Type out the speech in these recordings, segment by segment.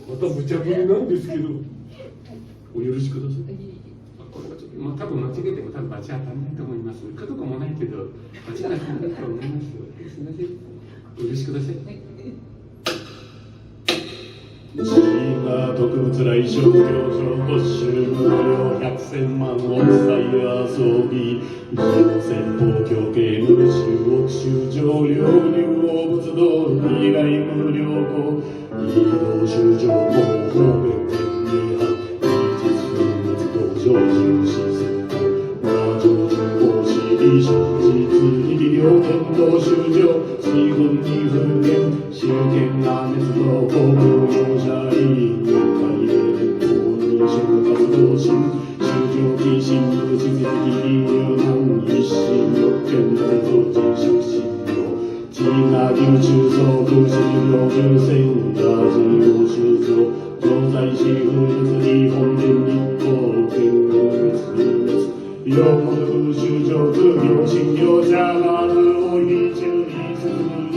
また無茶ぶりなんですけど、お許しください。これはちょっと、まあ、多分間違えても多分罰当たらないと思います。かとかもないけど、罰当たらないと思います。すみません。お許しください。滋賀特物来商業所没収無料100千万億歳遊び自動戦法協計無収億収上流流王仏道以外無料庫移動修正法方便天二派技術分別道場重視戦法和上重防止理職実力量天道修正資本に復元集権が滅の公共業者員業界連合認証活動心宗教禁止無実的入難一心欲見内臓人職診療地下流中層空襲領重戦打人用修造常在し不実日本人立法権滅滅四国空襲上空業診療者が多い中立通常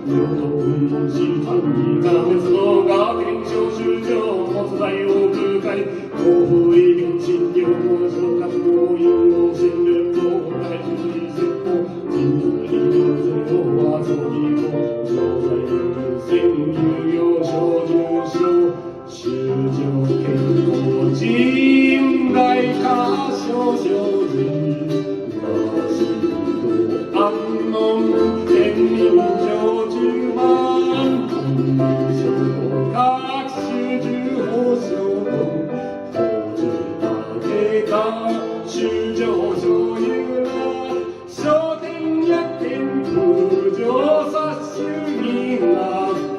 両国分子単位が滅亡が検証修正没罪を空海公布医療診療工場活動引導診療法大樹理説法人族医療税法和葬儀法常在優先有料小重症修正健康人外化少々人がしと安穏天人上10万各種重報奨法重立が修正所有な商店や店空上殺主義が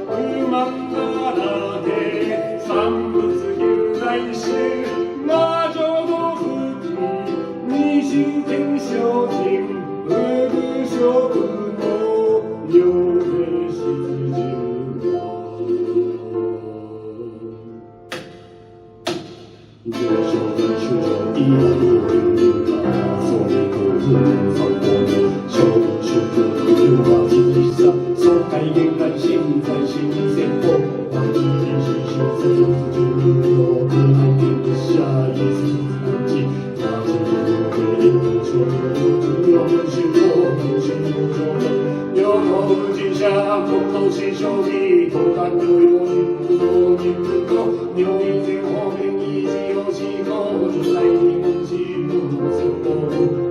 不満だらけ産物牛大衆魔女の復帰二種検証人不具職の両名出陣上昇大主張医療流入化総理公文参考の勝負宗教流は実質総会限界新在新戦法万人編集小説重要空配見物者医術安置他人の芸能症重要文集法文集の上段両方無人者国の師匠に東韓療養人道人文と病院全方面に事業施行主催日本新聞の戦闘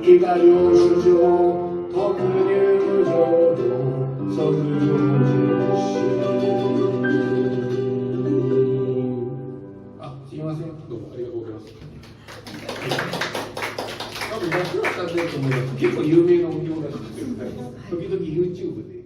以下領主上特入場と即上すいませんどうもありがとうございます多分安田さんだと思います結構有名なお経らしいですけどね時々 YouTube で